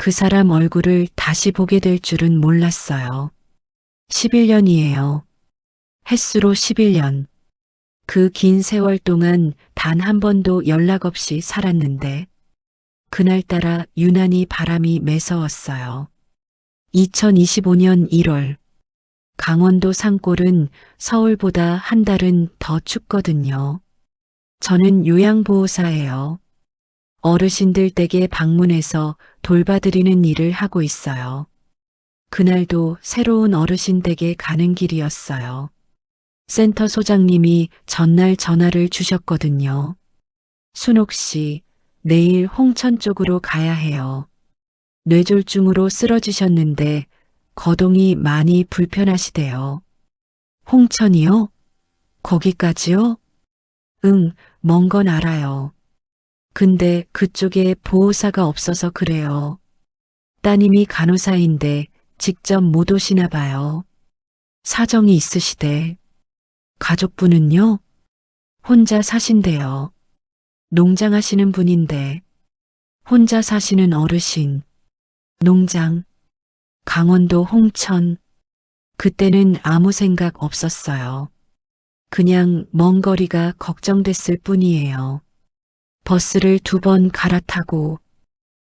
그 사람 얼굴을 다시 보게 될 줄은 몰랐어요. 11년이에요. 햇수로 11년. 그 긴 세월 동안 단 한 번도 연락 없이 살았는데 그날따라 유난히 바람이 매서웠어요. 2025년 1월 강원도 산골은 서울보다 한 달은 더 춥거든요. 저는 요양보호사예요. 어르신들 댁에 방문해서 돌봐드리는 일을 하고 있어요. 그날도 새로운 어르신 댁에 가는 길이었어요. 센터 소장님이 전날 전화를 주셨거든요. 순옥 씨, 내일 홍천 쪽으로 가야 해요. 뇌졸중으로 쓰러지셨는데 거동이 많이 불편하시대요. 홍천이요? 거기까지요? 응, 먼 건 알아요. 근데 그쪽에 보호사가 없어서 그래요. 따님이 간호사인데 직접 못 오시나 봐요. 사정이 있으시대. 가족분은요? 혼자 사신대요. 농장하시는 분인데 혼자 사시는 어르신. 농장. 강원도 홍천. 그때는 아무 생각 없었어요. 그냥 먼 거리가 걱정됐을 뿐이에요. 버스를 2번 갈아타고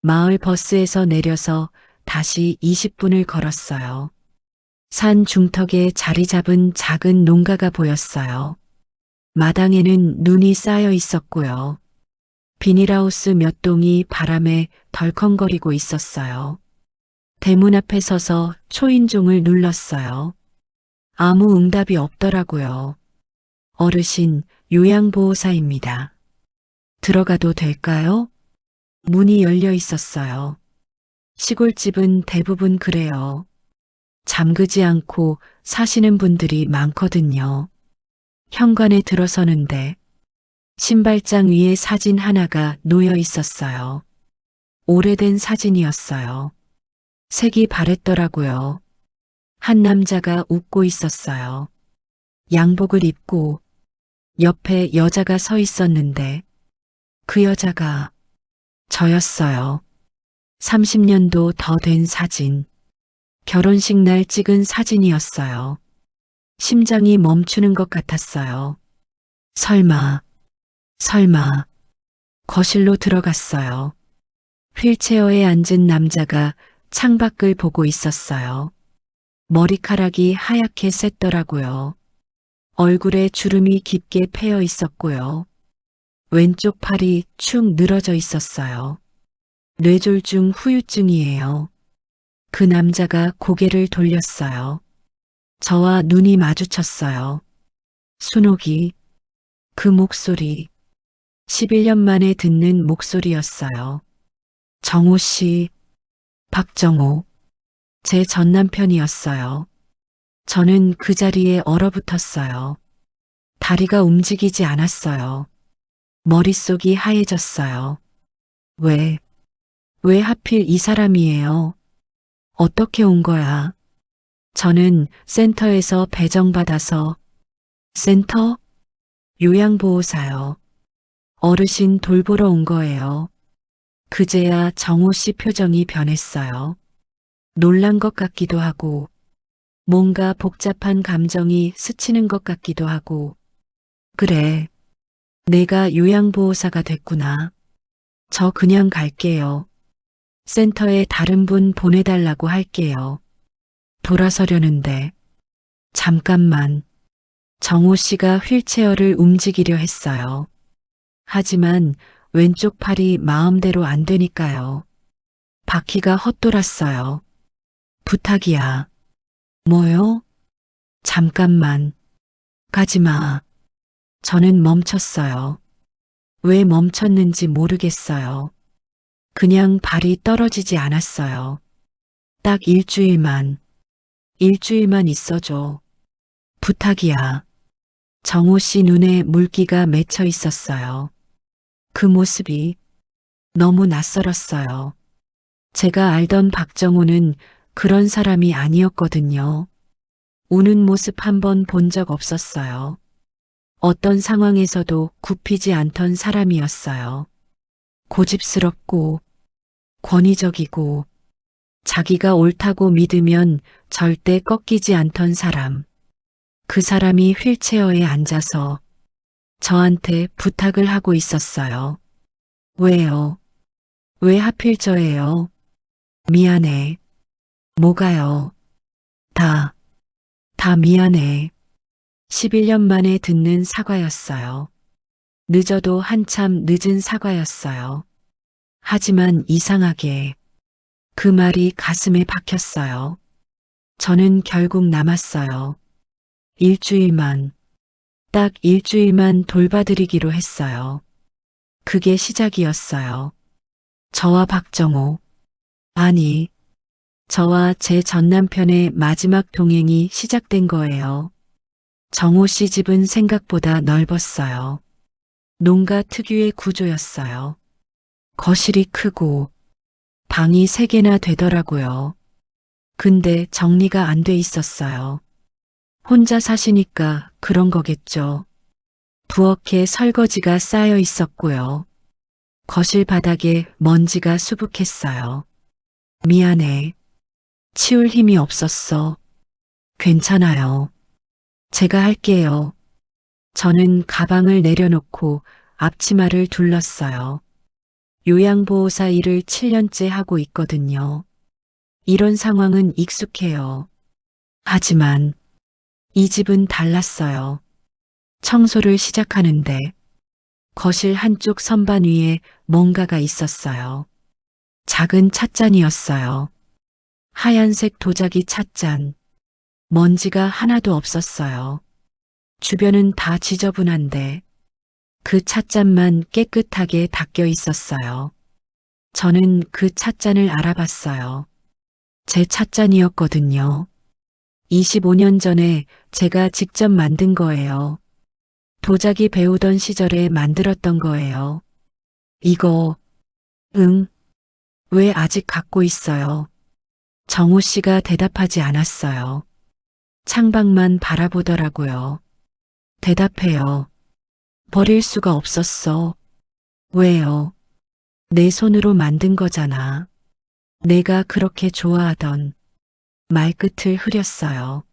마을 버스에서 내려서 다시 20분을 걸었어요. 산 중턱에 자리 잡은 작은 농가가 보였어요. 마당에는 눈이 쌓여 있었고요. 비닐하우스 몇 동이 바람에 덜컹거리고 있었어요. 대문 앞에 서서 초인종을 눌렀어요. 아무 응답이 없더라고요. 어르신, 요양보호사입니다. 들어가도 될까요? 문이 열려 있었어요. 시골집은 대부분 그래요. 잠그지 않고 사시는 분들이 많거든요. 현관에 들어서는데 신발장 위에 사진 하나가 놓여 있었어요. 오래된 사진이었어요. 색이 바랬더라고요. 한 남자가 웃고 있었어요. 양복을 입고 옆에 여자가 서 있었는데 그 여자가 저였어요. 30년도 더 된 사진. 결혼식 날 찍은 사진이었어요. 심장이 멈추는 것 같았어요. 설마. 거실로 들어갔어요. 휠체어에 앉은 남자가 창밖을 보고 있었어요. 머리카락이 하얗게 샜더라고요. 얼굴에 주름이 깊게 패여 있었고요. 왼쪽 팔이 축 늘어져 있었어요. 뇌졸중 후유증이에요. 그 남자가 고개를 돌렸어요. 저와 눈이 마주쳤어요. 순옥이. 그 목소리. 11년 만에 듣는 목소리였어요. 정호 씨. 박정호. 제 전남편이었어요. 저는 그 자리에 얼어붙었어요. 다리가 움직이지 않았어요. 머릿속이 하얘졌어요. 왜 하필 이 사람이에요? 어떻게 온 거야? 저는 센터에서 배정받아서. 센터? 요양보호사요. 어르신 돌보러 온 거예요. 그제야 정호 씨 표정이 변했어요. 놀란 것 같기도 하고 뭔가 복잡한 감정이 스치는 것 같기도 하고. 그래, 내가 요양보호사가 됐구나. 저 그냥 갈게요. 센터에 다른 분 보내달라고 할게요. 돌아서려는데. 잠깐만. 정호 씨가 휠체어를 움직이려 했어요. 하지만 왼쪽 팔이 마음대로 안 되니까요. 바퀴가 헛돌았어요. 부탁이야. 뭐요? 잠깐만. 가지마. 저는 멈췄어요. 왜 멈췄는지 모르겠어요. 그냥 발이 떨어지지 않았어요. 딱 일주일만 있어줘. 부탁이야. 정호 씨 눈에 물기가 맺혀 있었어요. 그 모습이 너무 낯설었어요. 제가 알던 박정호는 그런 사람이 아니었거든요. 우는 모습 한 번 본 적 없었어요. 어떤 상황에서도 굽히지 않던 사람이었어요. 고집스럽고 권위적이고 자기가 옳다고 믿으면 절대 꺾이지 않던 사람. 그 사람이 휠체어에 앉아서 저한테 부탁을 하고 있었어요. 왜요? 왜 하필 저예요? 미안해. 뭐가요? 다, 다 미안해. 11년 만에 듣는 사과였어요. 늦어도 한참 늦은 사과였어요. 하지만 이상하게 그 말이 가슴에 박혔어요. 저는 결국 남았어요. 일주일만, 딱 일주일만 돌봐드리기로 했어요. 그게 시작이었어요. 저와 박정호, 아니, 저와 제 전남편의 마지막 동행이 시작된 거예요. 정호 씨 집은 생각보다 넓었어요. 농가 특유의 구조였어요. 거실이 크고 방이 3개나 되더라고요. 근데 정리가 안 돼 있었어요. 혼자 사시니까 그런 거겠죠. 부엌에 설거지가 쌓여 있었고요. 거실 바닥에 먼지가 수북했어요. 미안해. 치울 힘이 없었어. 괜찮아요. 제가 할게요. 저는 가방을 내려놓고 앞치마를 둘렀어요. 요양보호사 일을 7년째 하고 있거든요. 이런 상황은 익숙해요. 하지만 이 집은 달랐어요. 청소를 시작하는데 거실 한쪽 선반 위에 뭔가가 있었어요. 작은 찻잔이었어요. 하얀색 도자기 찻잔. 먼지가 하나도 없었어요. 주변은 다 지저분한데 그 찻잔만 깨끗하게 닦여 있었어요. 저는 그 찻잔을 알아봤어요. 제 찻잔이었거든요. 25년 전에 제가 직접 만든 거예요. 도자기 배우던 시절에 만들었던 거예요. 이거, 응, 왜 아직 갖고 있어요? 정호 씨가 대답하지 않았어요. 창밖만 바라보더라고요. 대답해요. 버릴 수가 없었어. 왜요? 내 손으로 만든 거잖아. 내가 그렇게 좋아하던 말끝을 흐렸어요.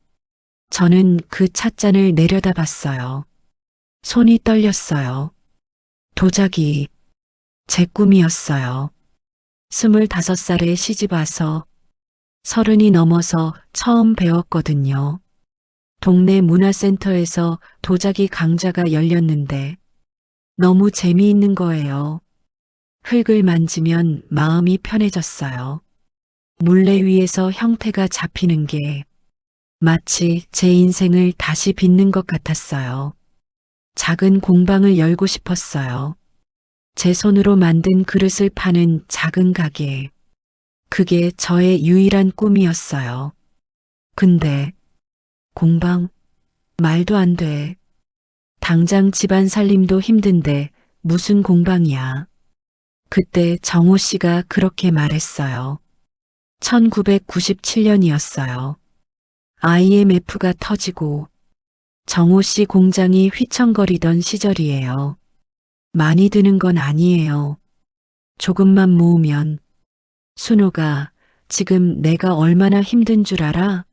저는 그 찻잔을 내려다봤어요. 손이 떨렸어요. 도자기, 제 꿈이었어요. 25살에 시집와서 30이 넘어서 처음 배웠거든요. 동네 문화센터에서 도자기 강좌가 열렸는데 너무 재미있는 거예요. 흙을 만지면 마음이 편해졌어요. 물레 위에서 형태가 잡히는 게 마치 제 인생을 다시 빚는 것 같았어요. 작은 공방을 열고 싶었어요. 제 손으로 만든 그릇을 파는 작은 가게. 그게 저의 유일한 꿈이었어요. 근데 공방? 말도 안 돼. 당장 집안 살림도 힘든데 무슨 공방이야. 그때 정호 씨가 그렇게 말했어요. 1997년이었어요. IMF가 터지고 정호 씨 공장이 휘청거리던 시절이에요. 많이 드는 건 아니에요. 조금만 모으면 순호가 지금 내가 얼마나 힘든 줄 알아?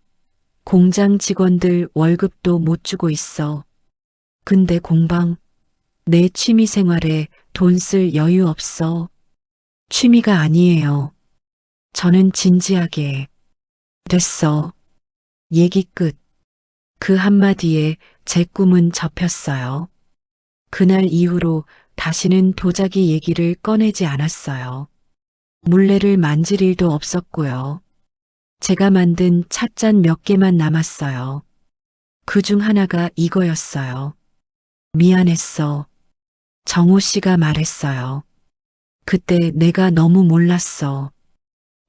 공장 직원들 월급도 못 주고 있어. 근데 공방, 내 취미 생활에 돈 쓸 여유 없어. 취미가 아니에요. 저는 진지하게. 됐어. 얘기 끝. 그 한마디에 제 꿈은 접혔어요. 그날 이후로 다시는 도자기 얘기를 꺼내지 않았어요. 물레를 만질 일도 없었고요. 제가 만든 찻잔 몇 개만 남았어요. 그 중 하나가 이거였어요. 미안했어. 정호 씨가 말했어요. 그때 내가 너무 몰랐어.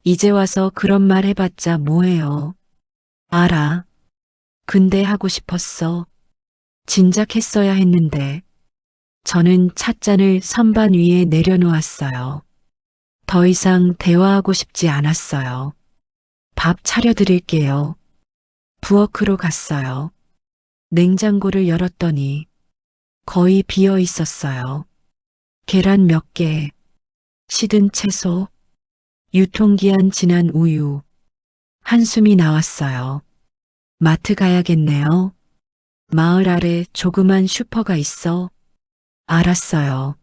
이제 와서 그런 말 해봤자 뭐해요. 알아. 근데 하고 싶었어. 진작 했어야 했는데. 저는 찻잔을 선반 위에 내려놓았어요. 더 이상 대화하고 싶지 않았어요. 밥 차려드릴게요. 부엌으로 갔어요. 냉장고를 열었더니 거의 비어 있었어요. 계란 몇 개, 시든 채소, 유통기한 지난 우유. 한숨이 나왔어요. 마트 가야겠네요. 마을 아래 조그만 슈퍼가 있어. 알았어요.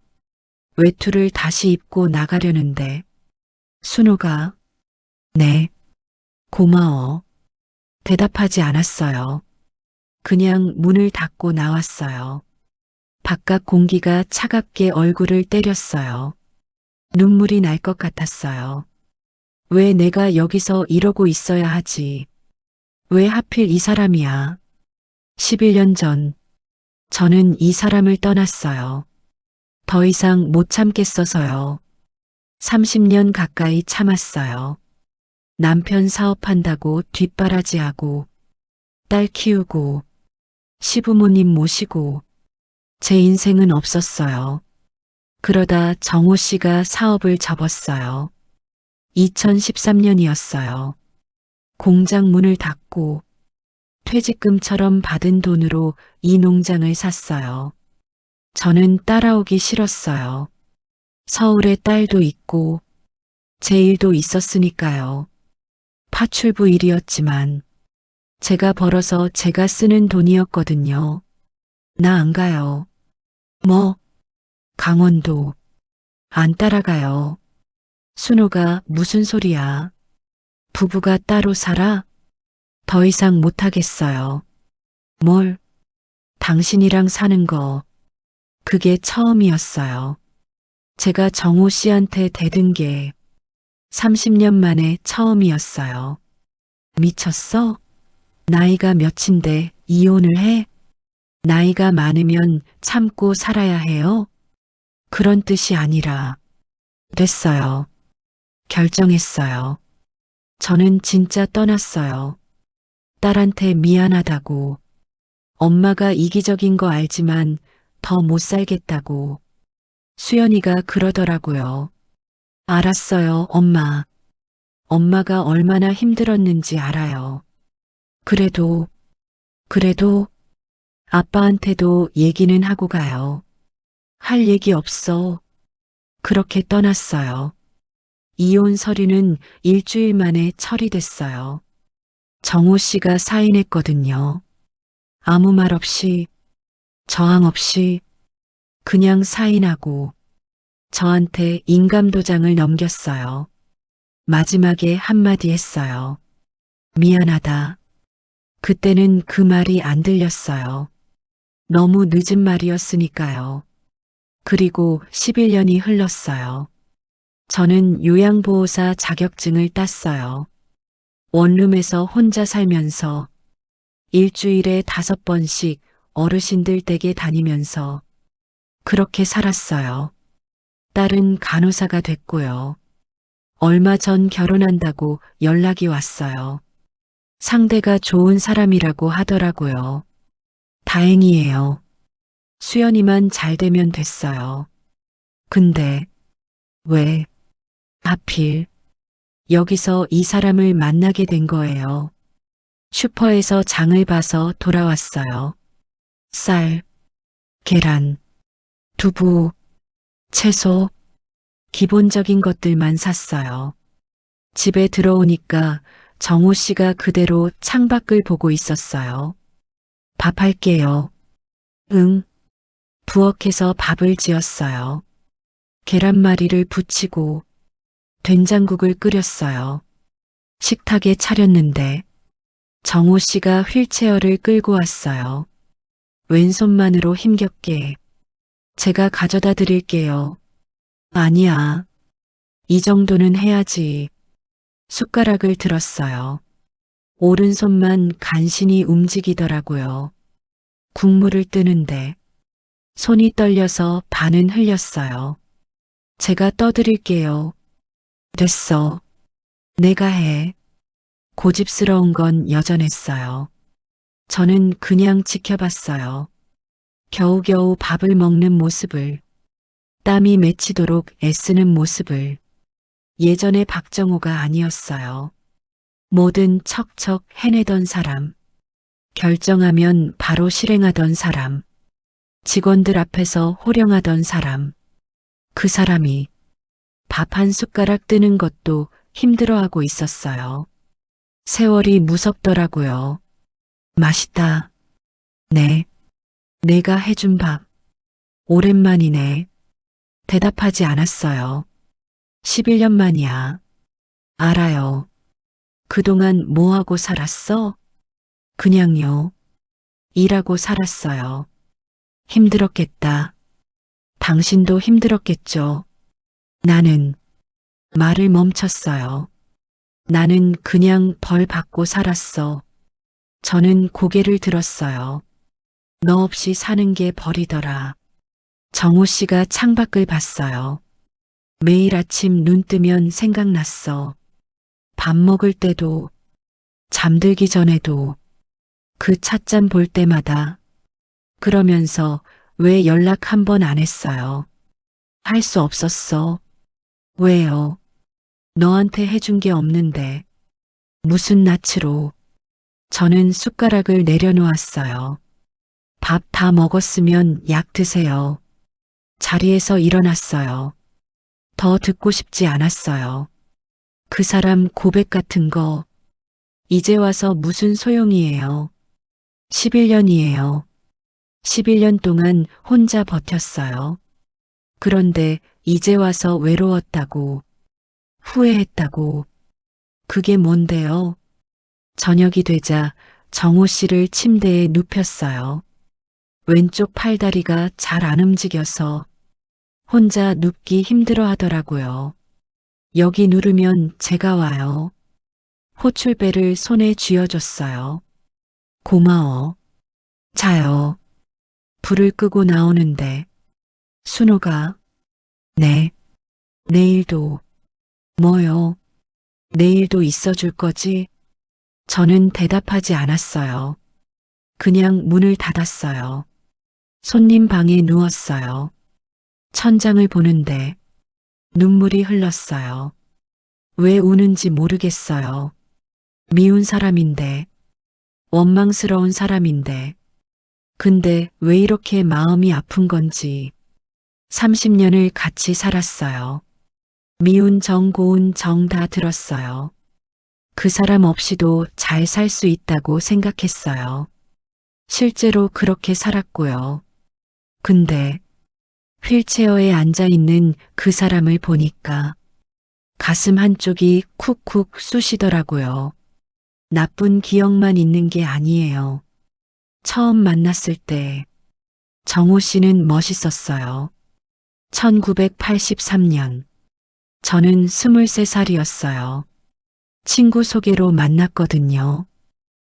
외투를 다시 입고 나가려는데 순호가 네, 고마워. 대답하지 않았어요. 그냥 문을 닫고 나왔어요. 바깥 공기가 차갑게 얼굴을 때렸어요. 눈물이 날 것 같았어요. 왜 내가 여기서 이러고 있어야 하지? 왜 하필 이 사람이야? 11년 전, 저는 이 사람을 떠났어요. 더 이상 못 참겠어서요. 30년 가까이 참았어요. 남편 사업한다고 뒷바라지하고, 딸 키우고, 시부모님 모시고, 제 인생은 없었어요. 그러다 정호 씨가 사업을 접었어요. 2013년이었어요. 공장 문을 닫고 퇴직금처럼 받은 돈으로 이 농장을 샀어요. 저는 따라오기 싫었어요. 서울에 딸도 있고 제 일도 있었으니까요. 파출부 일이었지만 제가 벌어서 제가 쓰는 돈이었거든요. 나 안 가요. 뭐? 강원도. 안 따라가요. 순호가 무슨 소리야. 부부가 따로 살아? 더 이상 못하겠어요. 뭘? 당신이랑 사는 거. 그게 처음이었어요. 제가 정호 씨한테 대든 게 30년 만에 처음이었어요. 미쳤어? 나이가 몇인데 이혼을 해? 나이가 많으면 참고 살아야 해요? 그런 뜻이 아니라 됐어요. 결정했어요. 저는 진짜 떠났어요. 딸한테 미안하다고. 엄마가 이기적인 거 알지만 더 못 살겠다고. 수연이가 그러더라고요. 알았어요, 엄마. 엄마가 얼마나 힘들었는지 알아요. 그래도 아빠한테도 얘기는 하고 가요. 할 얘기 없어. 그렇게 떠났어요. 이혼 서류는 일주일 만에 처리됐어요. 정호 씨가 사인했거든요. 아무 말 없이, 저항 없이, 그냥 사인하고 저한테 인감도장을 넘겼어요. 마지막에 한마디 했어요. 미안하다. 그때는 그 말이 안 들렸어요. 너무 늦은 말이었으니까요. 그리고 11년이 흘렀어요. 저는 요양보호사 자격증을 땄어요. 원룸에서 혼자 살면서 일주일에 5번씩 어르신들 댁에 다니면서 그렇게 살았어요. 딸은 간호사가 됐고요. 얼마 전 결혼한다고 연락이 왔어요. 상대가 좋은 사람이라고 하더라고요. 다행이에요. 수연이만 잘 되면 됐어요. 근데 왜 하필 여기서 이 사람을 만나게 된 거예요. 슈퍼에서 장을 봐서 돌아왔어요. 쌀, 계란, 두부, 채소, 기본적인 것들만 샀어요. 집에 들어오니까 정호 씨가 그대로 창밖을 보고 있었어요. 밥 할게요. 응. 부엌에서 밥을 지었어요. 계란말이를 부치고 된장국을 끓였어요. 식탁에 차렸는데 정호 씨가 휠체어를 끌고 왔어요. 왼손만으로 힘겹게 제가 가져다 드릴게요. 아니야. 이 정도는 해야지. 숟가락을 들었어요. 오른손만 간신히 움직이더라고요. 국물을 뜨는데 손이 떨려서 반은 흘렸어요. 제가 떠드릴게요. 됐어. 내가 해. 고집스러운 건 여전했어요. 저는 그냥 지켜봤어요. 겨우겨우 밥을 먹는 모습을, 땀이 맺히도록 애쓰는 모습을. 예전의 박정호가 아니었어요. 뭐든 척척 해내던 사람. 결정하면 바로 실행하던 사람. 직원들 앞에서 호령하던 사람. 그 사람이 밥 한 숟가락 뜨는 것도 힘들어하고 있었어요. 세월이 무섭더라고요. 맛있다. 네. 내가 해준 밥. 오랜만이네. 대답하지 않았어요. 11년 만이야. 알아요. 그동안 뭐하고 살았어? 그냥요. 일하고 살았어요. 힘들었겠다. 당신도 힘들었겠죠. 나는 말을 멈췄어요. 나는 그냥 벌 받고 살았어. 저는 고개를 들었어요. 너 없이 사는 게 벌이더라. 정호 씨가 창밖을 봤어요. 매일 아침 눈 뜨면 생각났어. 밥 먹을 때도, 잠들기 전에도, 그 찻잔 볼 때마다. 그러면서 왜 연락 한 번 안 했어요? 할 수 없었어. 왜요? 너한테 해준 게 없는데. 무슨 낯으로. 저는 숟가락을 내려놓았어요. 밥 다 먹었으면 약 드세요. 자리에서 일어났어요. 더 듣고 싶지 않았어요. 그 사람 고백 같은 거, 이제 와서 무슨 소용이에요. 11년이에요. 11년 동안 혼자 버텼어요. 그런데 이제 와서 외로웠다고, 후회했다고, 그게 뭔데요? 저녁이 되자 정호 씨를 침대에 눕혔어요. 왼쪽 팔다리가 잘 안 움직여서 혼자 눕기 힘들어 하더라고요. 여기 누르면 제가 와요. 호출배를 손에 쥐어줬어요. 고마워. 자요. 불을 끄고 나오는데 순호가 네. 내일도 뭐요? 내일도 있어줄 거지? 저는 대답하지 않았어요. 그냥 문을 닫았어요. 손님 방에 누웠어요. 천장을 보는데 눈물이 흘렀어요. 왜 우는지 모르겠어요. 미운 사람인데, 원망스러운 사람인데, 근데 왜 이렇게 마음이 아픈 건지. 30년을 같이 살았어요. 미운 정, 고운 정 다 들었어요. 그 사람 없이도 잘 살 수 있다고 생각했어요. 실제로 그렇게 살았고요. 근데 휠체어에 앉아 있는 그 사람을 보니까 가슴 한쪽이 쿡쿡 쑤시더라고요. 나쁜 기억만 있는 게 아니에요. 처음 만났을 때 정호 씨는 멋있었어요. 1983년 저는 23살이었어요. 친구 소개로 만났거든요.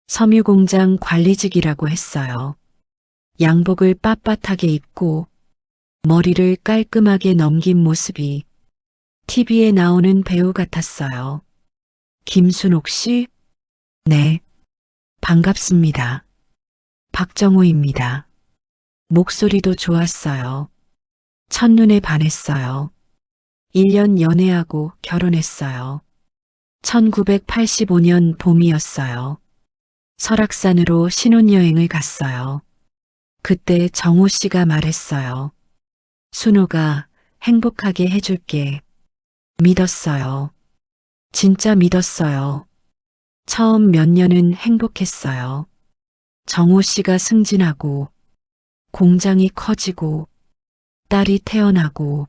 섬유공장 관리직이라고 했어요. 양복을 빳빳하게 입고 머리를 깔끔하게 넘긴 모습이 TV에 나오는 배우 같았어요. 김순옥 씨? 네. 반갑습니다. 박정호입니다. 목소리도 좋았어요. 첫눈에 반했어요. 1년 연애하고 결혼했어요. 1985년 봄이었어요. 설악산으로 신혼여행을 갔어요. 그때 정호 씨가 말했어요. 순호가 행복하게 해줄게. 믿었어요. 진짜 믿었어요. 처음 몇 년은 행복했어요. 정호 씨가 승진하고, 공장이 커지고, 딸이 태어나고,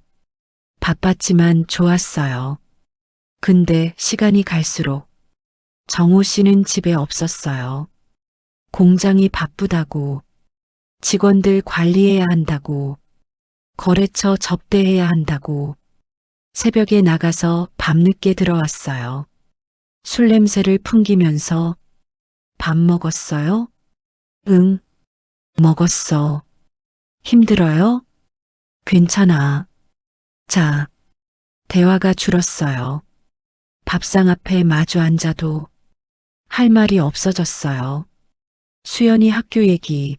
바빴지만 좋았어요. 근데 시간이 갈수록 정호 씨는 집에 없었어요. 공장이 바쁘다고, 직원들 관리해야 한다고, 거래처 접대해야 한다고, 새벽에 나가서 밤늦게 들어왔어요. 술 냄새를 풍기면서 밥 먹었어요? 응, 먹었어. 힘들어요? 괜찮아. 자, 대화가 줄었어요. 밥상 앞에 마주 앉아도 할 말이 없어졌어요. 수연이 학교 얘기,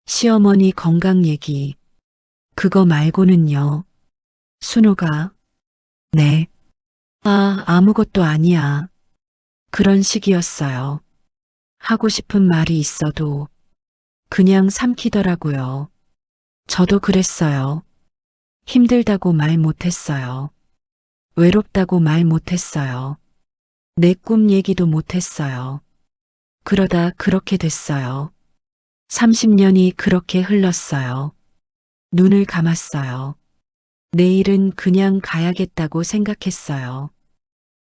시어머니 건강 얘기, 그거 말고는요. 순호가, 네. 아무것도 아니야. 그런 식이었어요. 하고 싶은 말이 있어도 그냥 삼키더라고요. 저도 그랬어요. 힘들다고 말 못했어요. 외롭다고 말 못했어요. 내 꿈 얘기도 못했어요. 그러다 그렇게 됐어요. 30년이 그렇게 흘렀어요. 눈을 감았어요. 내일은 그냥 가야겠다고 생각했어요.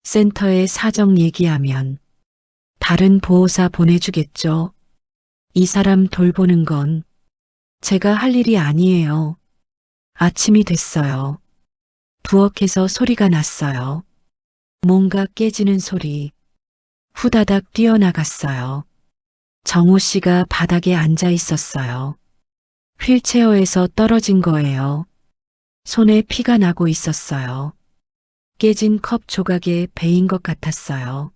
센터에 사정 얘기하면 다른 보호사 보내주겠죠. 이 사람 돌보는 건 제가 할 일이 아니에요. 아침이 됐어요. 부엌에서 소리가 났어요. 뭔가 깨지는 소리. 후다닥 뛰어나갔어요. 정호 씨가 바닥에 앉아 있었어요. 휠체어에서 떨어진 거예요. 손에 피가 나고 있었어요. 깨진 컵 조각에 베인 것 같았어요.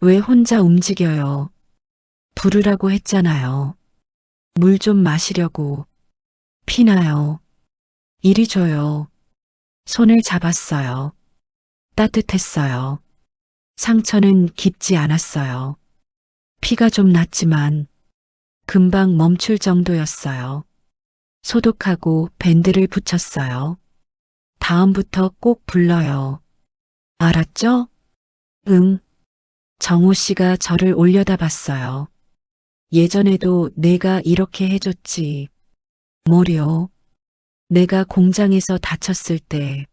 왜 혼자 움직여요? 부르라고 했잖아요. 물 좀 마시려고. 피나요. 이리 줘요. 손을 잡았어요. 따뜻했어요. 상처는 깊지 않았어요. 피가 좀 났지만 금방 멈출 정도였어요. 소독하고 밴드를 붙였어요. 다음부터 꼭 불러요. 알았죠? 응. 정호 씨가 저를 올려다봤어요. 예전에도 내가 이렇게 해줬지. 뭐려? 내가 공장에서 다쳤을 때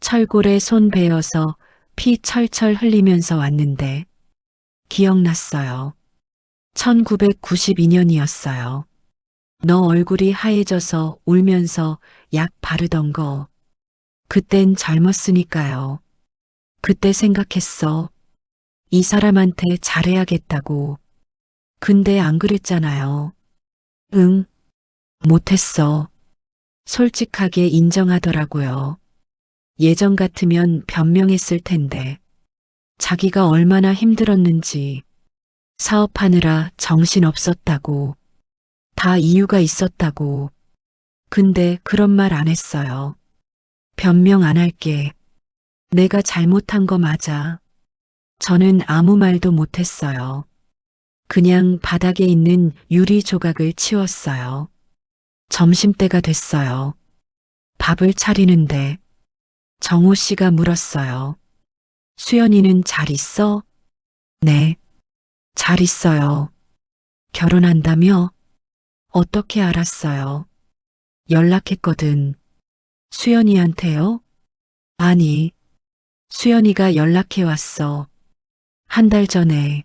철골에 손 베어서 피 철철 흘리면서 왔는데 기억났어요. 1992년이었어요. 너 얼굴이 하얘져서 울면서 약 바르던 거. 그땐 젊었으니까요. 그때 생각했어. 이 사람한테 잘해야겠다고. 근데 안 그랬잖아요. 응, 못했어. 솔직하게 인정하더라고요. 예전 같으면 변명했을 텐데. 자기가 얼마나 힘들었는지, 사업하느라 정신없었다고, 다 이유가 있었다고. 근데 그런 말 안 했어요. 변명 안 할게. 내가 잘못한 거 맞아. 저는 아무 말도 못했어요. 그냥 바닥에 있는 유리 조각을 치웠어요. 점심때가 됐어요. 밥을 차리는데 정호 씨가 물었어요. 수연이는 잘 있어? 네, 잘 있어요. 결혼한다며? 어떻게 알았어요? 연락했거든. 수연이한테요? 아니, 수연이가 연락해 왔어. 한 달 전에.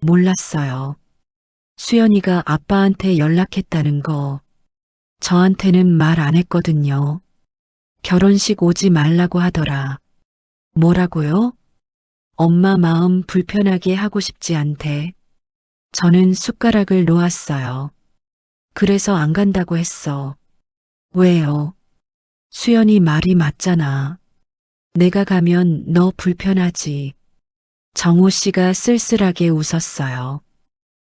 몰랐어요. 수연이가 아빠한테 연락했다는 거. 저한테는 말 안 했거든요. 결혼식 오지 말라고 하더라. 뭐라고요? 엄마 마음 불편하게 하고 싶지 않대. 저는 숟가락을 놓았어요. 그래서 안 간다고 했어. 왜요? 수연이 말이 맞잖아. 내가 가면 너 불편하지. 정호 씨가 쓸쓸하게 웃었어요.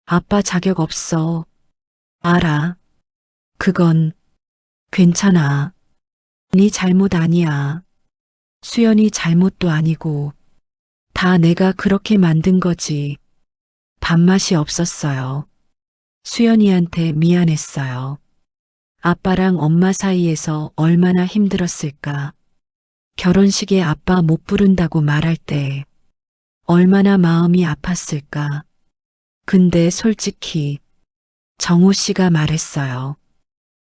아빠 자격 없어. 알아. 그건 괜찮아. 네 잘못 아니야. 수연이 잘못도 아니고 다 내가 그렇게 만든 거지. 밥맛이 없었어요. 수연이한테 미안했어요. 아빠랑 엄마 사이에서 얼마나 힘들었을까. 결혼식에 아빠 못 부른다고 말할 때 얼마나 마음이 아팠을까. 근데 솔직히 정호 씨가 말했어요.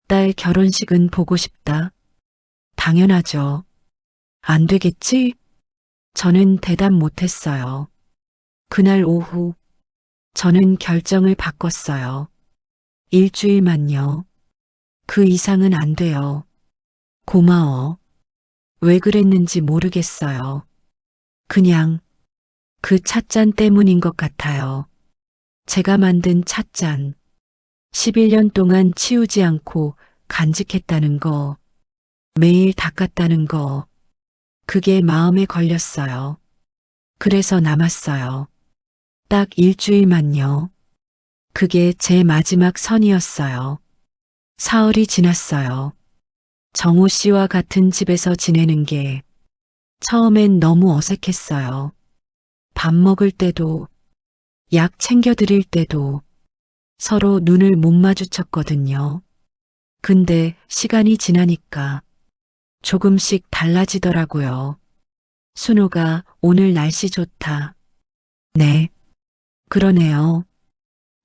딸 결혼식은 보고 싶다. 당연하죠. 안 되겠지? 저는 대답 못했어요. 그날 오후 저는 결정을 바꿨어요. 일주일만요. 그 이상은 안 돼요. 고마워. 왜 그랬는지 모르겠어요. 그냥 그 찻잔 때문인 것 같아요. 제가 만든 찻잔. 11년 동안 치우지 않고 간직했다는 거, 매일 닦았다는 거, 그게 마음에 걸렸어요. 그래서 남았어요. 딱 일주일만요. 그게 제 마지막 선이었어요. 사흘이 지났어요. 정호 씨와 같은 집에서 지내는 게 처음엔 너무 어색했어요. 밥 먹을 때도, 약 챙겨드릴 때도 서로 눈을 못 마주쳤거든요. 근데 시간이 지나니까 조금씩 달라지더라고요. 순호가 오늘 날씨 좋다. 네, 그러네요.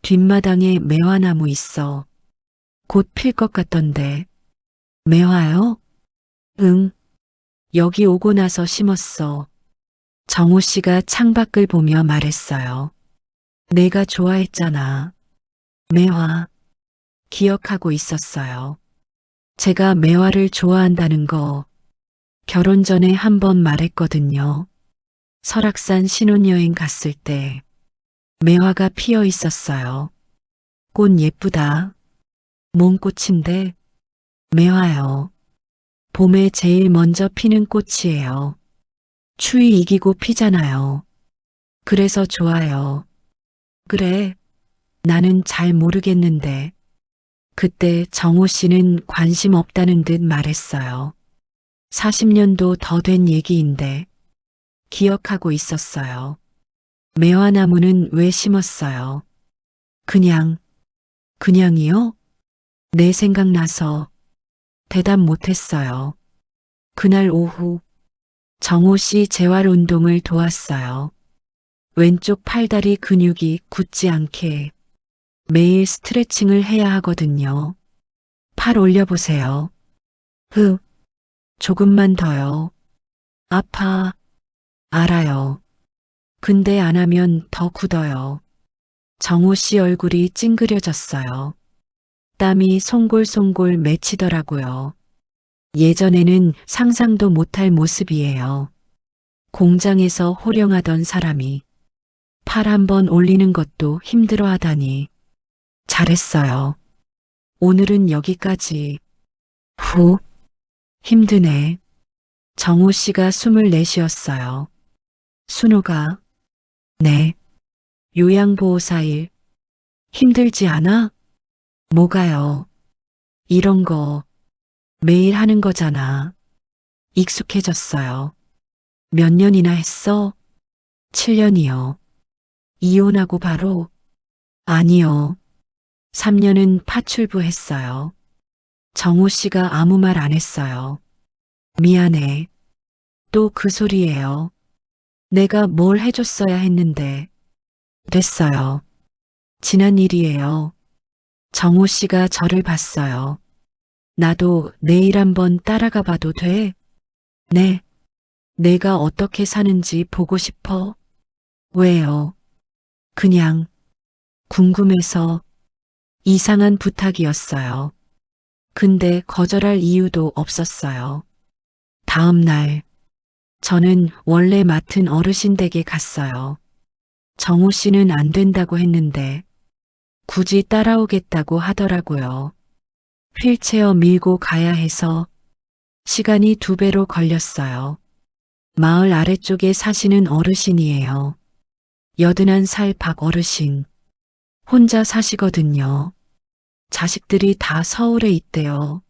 뒷마당에 매화나무 있어. 곧 필 것 같던데. 매화요? 응, 여기 오고 나서 심었어. 정호 씨가 창밖을 보며 말했어요. 내가 좋아했잖아. 매화. 기억하고 있었어요. 제가 매화를 좋아한다는 거 결혼 전에 한 번 말했거든요. 설악산 신혼여행 갔을 때 매화가 피어 있었어요. 꽃 예쁘다. 몸꽃인데 매화요. 봄에 제일 먼저 피는 꽃이에요. 추위 이기고 피잖아요. 그래서 좋아요. 그래, 나는 잘 모르겠는데. 그때 정호 씨는 관심 없다는 듯 말했어요. 40년도 더 된 얘기인데 기억하고 있었어요. 매화나무는 왜 심었어요? 그냥이요? 내 생각나서 대답 못했어요. 그날 오후 정호 씨 재활 운동을 도왔어요. 왼쪽 팔다리 근육이 굳지 않게 매일 스트레칭을 해야 하거든요. 팔 올려보세요. 흑, 조금만 더요. 아파. 알아요. 근데 안 하면 더 굳어요. 정호 씨 얼굴이 찡그려졌어요. 땀이 송골송골 맺히더라고요. 예전에는 상상도 못할 모습이에요. 공장에서 호령하던 사람이 팔 한 번 올리는 것도 힘들어 하다니. 잘했어요. 오늘은 여기까지. 후, 힘드네. 정호 씨가 숨을 내쉬었어요. 순호가, 네, 요양보호사일. 힘들지 않아? 뭐가요? 이런 거 매일 하는 거잖아. 익숙해졌어요. 몇 년이나 했어? 7년이요. 이혼하고 바로? 아니요. 3년은 파출부 했어요. 정호 씨가 아무 말 안 했어요. 미안해. 또 그 소리예요. 내가 뭘 해줬어야 했는데. 됐어요. 지난 일이에요. 정호 씨가 저를 봤어요. 나도 내일 한번 따라가 봐도 돼? 네. 내가 어떻게 사는지 보고 싶어? 왜요? 그냥 궁금해서. 이상한 부탁이었어요. 근데 거절할 이유도 없었어요. 다음 날, 저는 원래 맡은 어르신 댁에 갔어요. 정호 씨는 안 된다고 했는데, 굳이 따라오겠다고 하더라고요. 휠체어 밀고 가야 해서 시간이 2배로 걸렸어요. 마을 아래쪽에 사시는 어르신이에요. 81살 박 어르신. 혼자 사시거든요. 자식들이 다 서울에 있대요.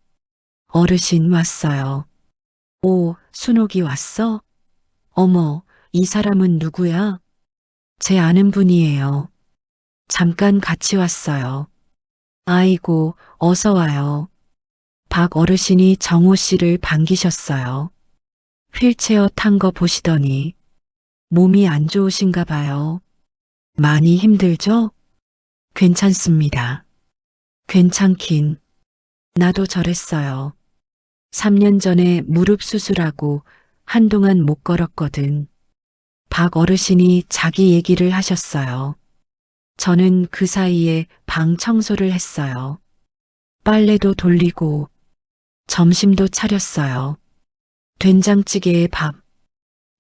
어르신 왔어요. 오, 순옥이 왔어? 어머, 이 사람은 누구야? 제 아는 분이에요. 잠깐 같이 왔어요. 아이고, 어서 와요. 박 어르신이 정호 씨를 반기셨어요. 휠체어 탄 거 보시더니 몸이 안 좋으신가 봐요. 많이 힘들죠? 괜찮습니다. 괜찮긴. 나도 저랬어요. 3년 전에 무릎 수술하고 한동안 못 걸었거든. 박 어르신이 자기 얘기를 하셨어요. 저는 그 사이에 방 청소를 했어요. 빨래도 돌리고 점심도 차렸어요. 된장찌개에 밥,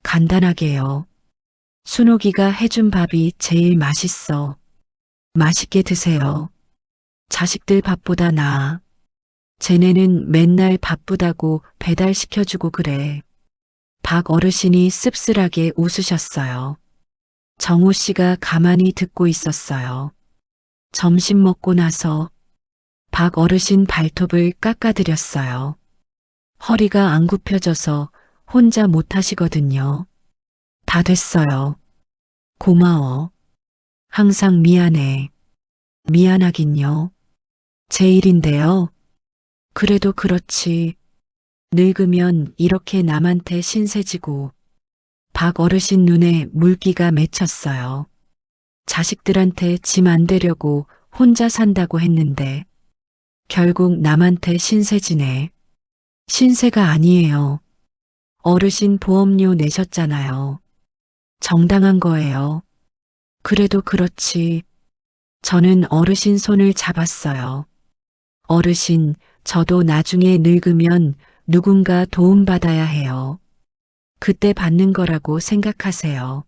간단하게요. 순옥이가 해준 밥이 제일 맛있어. 맛있게 드세요. 자식들 밥보다 나아. 쟤네는 맨날 바쁘다고 배달시켜주고 그래. 박 어르신이 씁쓸하게 웃으셨어요. 정호 씨가 가만히 듣고 있었어요. 점심 먹고 나서 박 어르신 발톱을 깎아드렸어요. 허리가 안 굽혀져서 혼자 못 하시거든요. 다 됐어요. 고마워. 항상 미안해. 미안하긴요. 제 일인데요. 그래도 그렇지. 늙으면 이렇게 남한테 신세지고 박 어르신 눈에 물기가 맺혔어요. 자식들한테 짐 안 되려고 혼자 산다고 했는데 결국 남한테 신세지네. 신세가 아니에요. 어르신 보험료 내셨잖아요. 정당한 거예요. 그래도 그렇지. 저는 어르신 손을 잡았어요. 어르신, 저도 나중에 늙으면 누군가 도움받아야 해요. 그때 받는 거라고 생각하세요.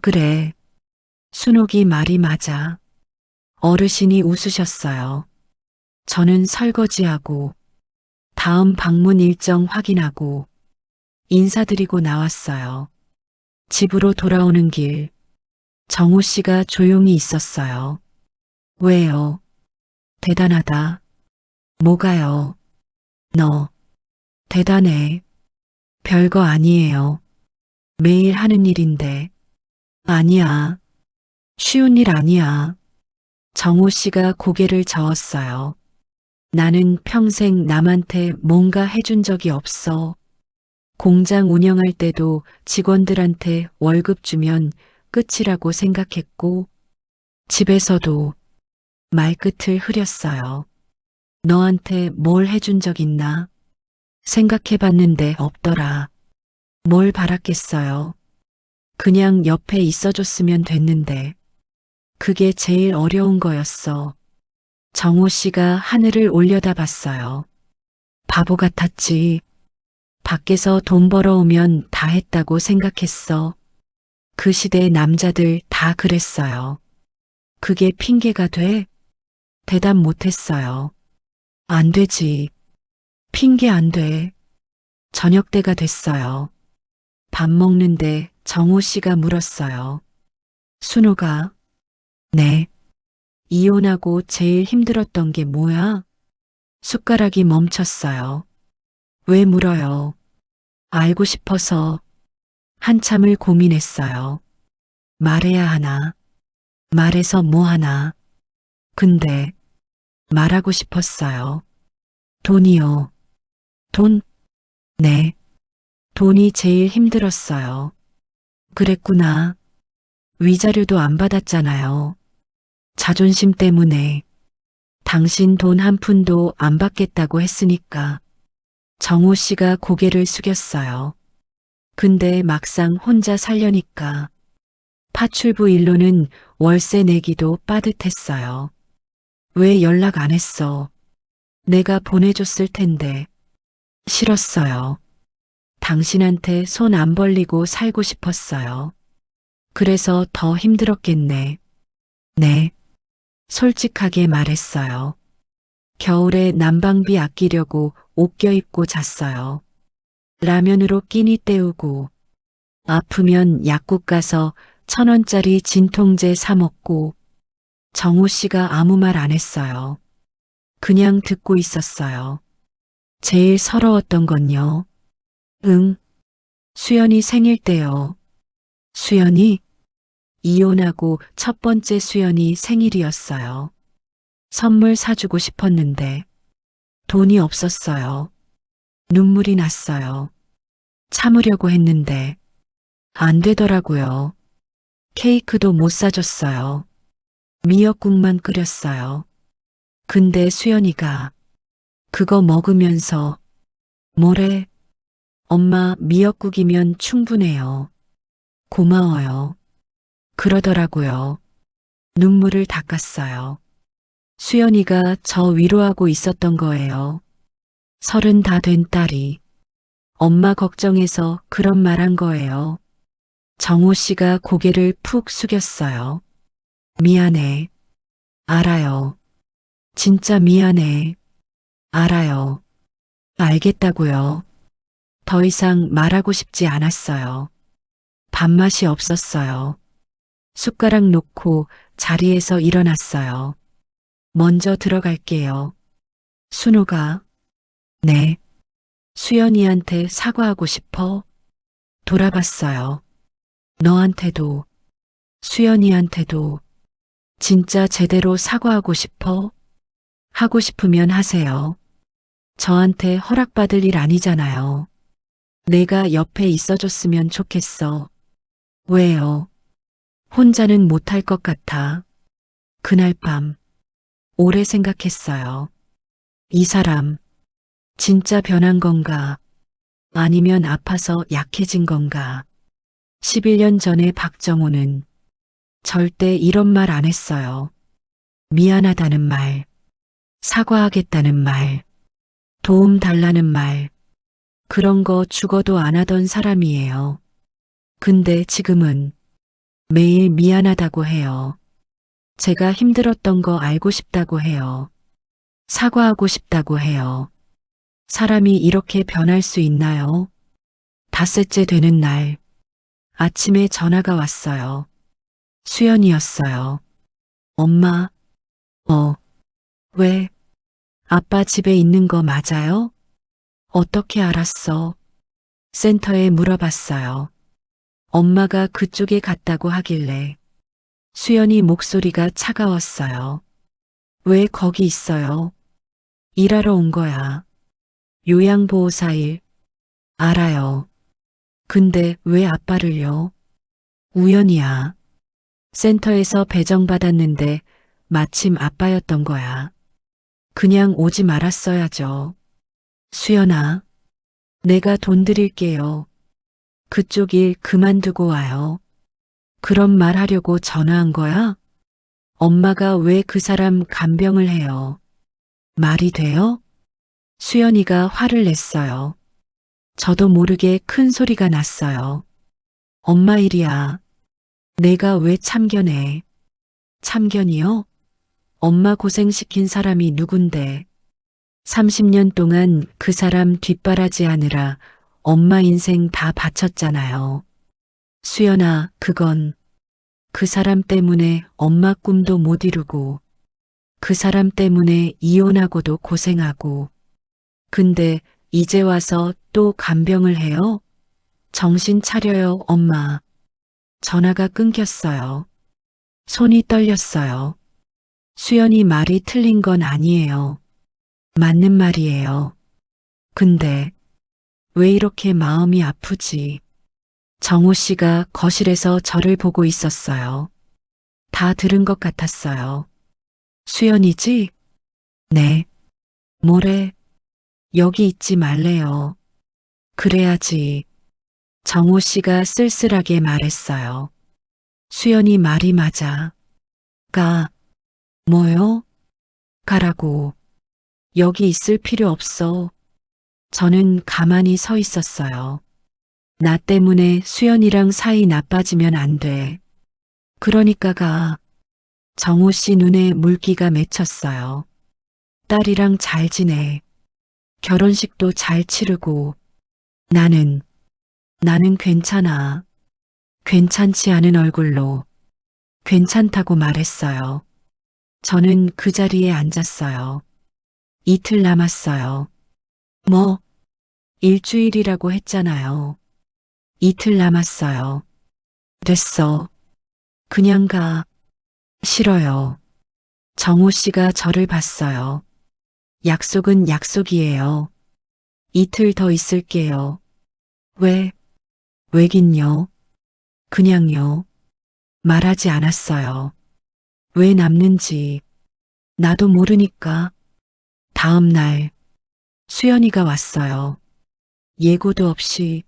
그래. 순옥이 말이 맞아. 어르신이 웃으셨어요. 저는 설거지하고 다음 방문 일정 확인하고 인사드리고 나왔어요. 집으로 돌아오는 길 정우 씨가 조용히 있었어요. 왜요? 대단하다. 뭐가요? 너 대단해. 별거 아니에요. 매일 하는 일인데. 아니야. 쉬운 일 아니야. 정우 씨가 고개를 저었어요. 나는 평생 남한테 뭔가 해준 적이 없어. 공장 운영할 때도 직원들한테 월급 주면 끝이라고 생각했고, 집에서도 말끝을 흐렸어요. 너한테 뭘 해준 적 있나? 생각해 봤는데 없더라. 뭘 바랐겠어요. 그냥 옆에 있어줬으면 됐는데. 그게 제일 어려운 거였어. 정호 씨가 하늘을 올려다봤어요. 바보 같았지. 밖에서 돈 벌어오면 다 했다고 생각했어. 그 시대 남자들 다 그랬어요. 그게 핑계가 돼? 대답 못했어요. 안 되지. 핑계 안 돼. 저녁 때가 됐어요. 밥 먹는데 정호 씨가 물었어요. 순호가, 네. 이혼하고 제일 힘들었던 게 뭐야? 숟가락이 멈췄어요. 왜 물어요? 알고 싶어서 한참을 고민했어요. 말해야 하나? 말해서 뭐 하나? 근데 말하고 싶었어요. 돈이요. 돈? 네. 돈이 제일 힘들었어요. 그랬구나. 위자료도 안 받았잖아요. 자존심 때문에. 당신 돈 한 푼도 안 받겠다고 했으니까. 정호 씨가 고개를 숙였어요. 근데 막상 혼자 살려니까 파출부 일로는 월세 내기도 빠듯했어요. 왜 연락 안 했어? 내가 보내줬을 텐데. 싫었어요. 당신한테 손 안 벌리고 살고 싶었어요. 그래서 더 힘들었겠네. 네. 솔직하게 말했어요. 겨울에 난방비 아끼려고 옷 껴입고 잤어요. 라면으로 끼니 때우고 아프면 약국 가서 1,000원짜리 진통제 사 먹고 정우 씨가 아무 말 안 했어요. 그냥 듣고 있었어요. 제일 서러웠던 건요. 응, 수연이 생일 때요. 수연이? 이혼하고 첫 번째 수연이 생일이었어요. 선물 사주고 싶었는데 돈이 없었어요. 눈물이 났어요. 참으려고 했는데 안 되더라고요. 케이크도 못 사줬어요. 미역국만 끓였어요. 근데 수연이가 그거 먹으면서 뭐래? 엄마 미역국이면 충분해요. 고마워요. 그러더라고요. 눈물을 닦았어요. 수연이가 저 위로하고 있었던 거예요. 30 다 된 딸이 엄마 걱정해서 그런 말 한 거예요. 정호 씨가 고개를 푹 숙였어요. 미안해. 알아요. 진짜 미안해. 알아요. 알겠다고요. 더 이상 말하고 싶지 않았어요. 밥맛이 없었어요. 숟가락 놓고 자리에서 일어났어요. 먼저 들어갈게요. 순호가, 네. 수연이한테 사과하고 싶어? 돌아봤어요. 너한테도, 수연이한테도 진짜 제대로 사과하고 싶어? 하고 싶으면 하세요. 저한테 허락받을 일 아니잖아요. 내가 옆에 있어줬으면 좋겠어. 왜요? 혼자는 못할 것 같아. 그날 밤, 오래 생각했어요. 이 사람, 진짜 변한 건가? 아니면 아파서 약해진 건가? 11년 전에 박정호는 절대 이런 말 안 했어요. 미안하다는 말, 사과하겠다는 말, 도움 달라는 말, 그런 거 죽어도 안 하던 사람이에요. 근데 지금은 매일 미안하다고 해요. 제가 힘들었던 거 알고 싶다고 해요. 사과하고 싶다고 해요. 사람이 이렇게 변할 수 있나요? 닷새째 되는 날, 아침에 전화가 왔어요. 수연이었어요. 엄마, 왜? 아빠 집에 있는 거 맞아요? 어떻게 알았어? 센터에 물어봤어요. 엄마가 그쪽에 갔다고 하길래 수연이 목소리가 차가웠어요. 왜 거기 있어요? 일하러 온 거야. 요양보호사 일. 알아요. 근데 왜 아빠를요? 우연이야. 센터에서 배정받았는데 마침 아빠였던 거야. 그냥 오지 말았어야죠. 수연아, 내가 돈 드릴게요. 그쪽 일 그만두고 와요. 그런 말 하려고 전화한 거야? 엄마가 왜 그 사람 간병을 해요? 말이 돼요? 수연이가 화를 냈어요. 저도 모르게 큰 소리가 났어요. 엄마 일이야. 내가 왜 참견해? 참견이요? 엄마 고생시킨 사람이 누군데? 30년 동안 그 사람 뒷바라지 하느라 엄마 인생 다 바쳤잖아요. 수연아, 그건 그 사람 때문에 엄마 꿈도 못 이루고 그 사람 때문에 이혼하고도 고생하고 근데 이제 와서 또 간병을 해요? 정신 차려요, 엄마. 전화가 끊겼어요. 손이 떨렸어요. 수연이 말이 틀린 건 아니에요. 맞는 말이에요. 근데 왜 이렇게 마음이 아프지? 정호 씨가 거실에서 저를 보고 있었어요. 다 들은 것 같았어요. 수연이지? 네. 뭐래? 여기 있지 말래요. 그래야지. 정호 씨가 쓸쓸하게 말했어요. 수연이 말이 맞아. 가. 뭐요? 가라고. 여기 있을 필요 없어. 저는 가만히 서 있었어요. 나 때문에 수연이랑 사이 나빠지면 안 돼. 그러니까 가. 정호 씨 눈에 물기가 맺혔어요. 딸이랑 잘 지내. 결혼식도 잘 치르고. 나는 괜찮아. 괜찮지 않은 얼굴로 괜찮다고 말했어요. 저는 그 자리에 앉았어요. 이틀 남았어요. 뭐, 일주일이라고 했잖아요. 이틀 남았어요. 됐어. 그냥 가. 싫어요. 정호 씨가 저를 봤어요. 약속은 약속이에요. 이틀 더 있을게요. 왜? 왜긴요? 그냥요. 말하지 않았어요. 왜 남는지 나도 모르니까. 다음 날 수연이가 왔어요. 예고도 없이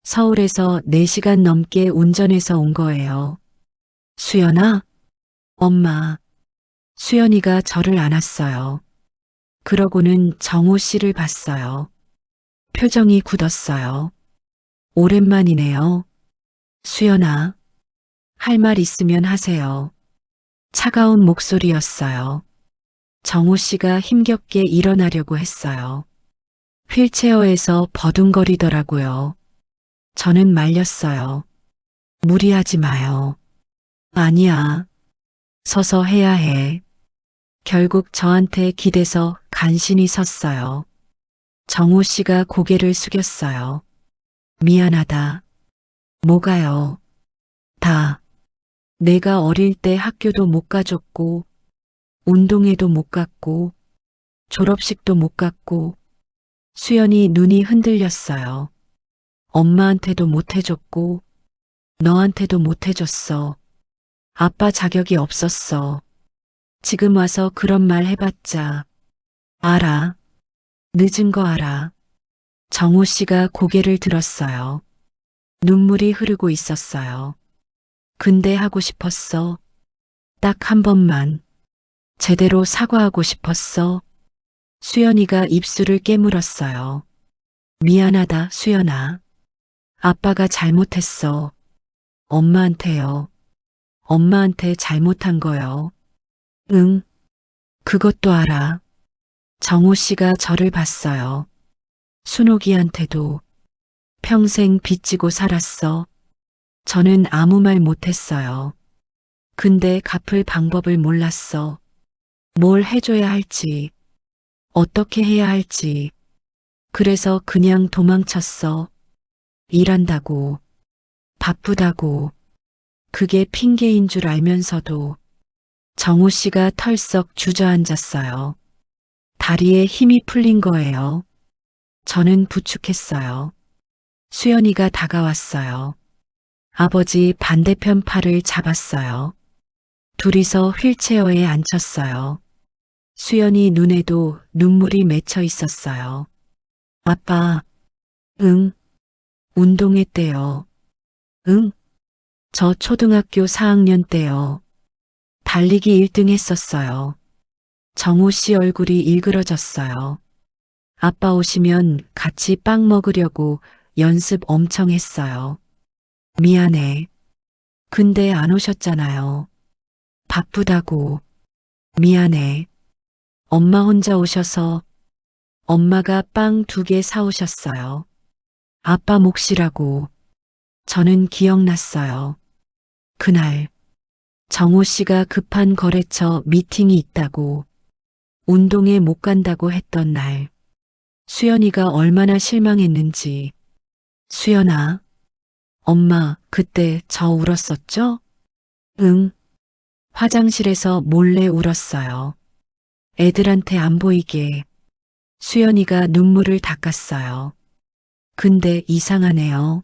서울에서 4시간 넘게 운전해서 온 거예요. 수연아? 엄마. 수연이가 저를 안았어요. 그러고는 정호 씨를 봤어요. 표정이 굳었어요. 오랜만이네요. 수연아, 할 말 있으면 하세요. 차가운 목소리였어요. 정호 씨가 힘겹게 일어나려고 했어요. 휠체어에서 버둥거리더라고요. 저는 말렸어요. 무리하지 마요. 아니야. 서서 해야 해. 결국 저한테 기대서 간신히 섰어요. 정호 씨가 고개를 숙였어요. 미안하다. 뭐가요? 다. 내가 어릴 때 학교도 못 가줬고, 운동회도 못 갔고, 졸업식도 못 갔고, 수연이 눈이 흔들렸어요. 엄마한테도 못 해줬고, 너한테도 못 해줬어. 아빠 자격이 없었어. 지금 와서 그런 말 해봤자. 알아. 늦은 거 알아. 정호 씨가 고개를 들었어요. 눈물이 흐르고 있었어요. 근데 하고 싶었어. 딱 한 번만. 제대로 사과하고 싶었어. 수연이가 입술을 깨물었어요. 미안하다, 수연아. 아빠가 잘못했어. 엄마한테요. 엄마한테 잘못한 거요. 응, 그것도 알아. 정호 씨가 저를 봤어요. 순옥이한테도 평생 빚지고 살았어. 저는 아무 말 못했어요. 근데 갚을 방법을 몰랐어. 뭘 해줘야 할지, 어떻게 해야 할지. 그래서 그냥 도망쳤어. 일한다고, 바쁘다고. 그게 핑계인 줄 알면서도 정호 씨가 털썩 주저앉았어요. 다리에 힘이 풀린 거예요. 저는 부축했어요. 수연이가 다가왔어요. 아버지 반대편 팔을 잡았어요. 둘이서 휠체어에 앉혔어요. 수연이 눈에도 눈물이 맺혀 있었어요. 아빠, 응, 운동했대요. 응, 저 초등학교 4학년 때요. 달리기 1등 했었어요. 정호 씨 얼굴이 일그러졌어요. 아빠 오시면 같이 빵 먹으려고 연습 엄청 했어요. 미안해. 근데 안 오셨잖아요. 바쁘다고. 미안해. 엄마 혼자 오셔서 엄마가 빵 2개 사오셨어요. 아빠 몫이라고. 저는 기억났어요. 그날 정호 씨가 급한 거래처 미팅이 있다고 운동에 못 간다고 했던 날 수연이가 얼마나 실망했는지. 수연아, 엄마 그때 저 울었었죠? 응. 화장실에서 몰래 울었어요. 애들한테 안 보이게. 수연이가 눈물을 닦았어요. 근데 이상하네요.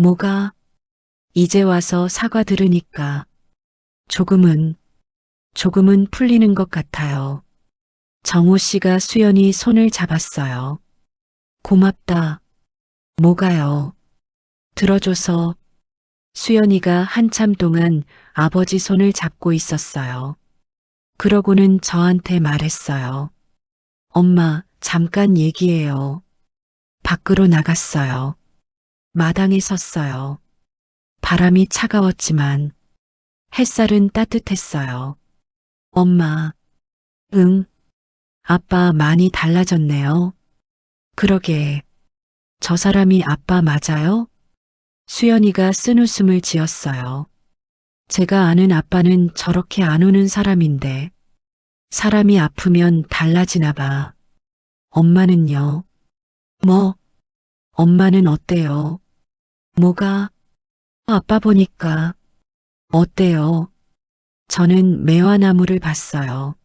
뭐가? 이제 와서 사과 들으니까 조금은 풀리는 것 같아요. 정호 씨가 수연이 손을 잡았어요. 고맙다. 뭐가요? 들어줘서. 수연이가 한참 동안 아버지 손을 잡고 있었어요. 그러고는 저한테 말했어요. 엄마, 잠깐 얘기해요. 밖으로 나갔어요. 마당에 섰어요. 바람이 차가웠지만 햇살은 따뜻했어요. 엄마, 응, 아빠 많이 달라졌네요. 그러게, 저 사람이 아빠 맞아요? 수연이가 쓴웃음을 지었어요. 제가 아는 아빠는 저렇게 안 우는 사람인데, 사람이 아프면 달라지나 봐. 엄마는요? 뭐, 엄마는 어때요? 뭐가? 아빠 보니까, 어때요? 저는 매화나무를 봤어요.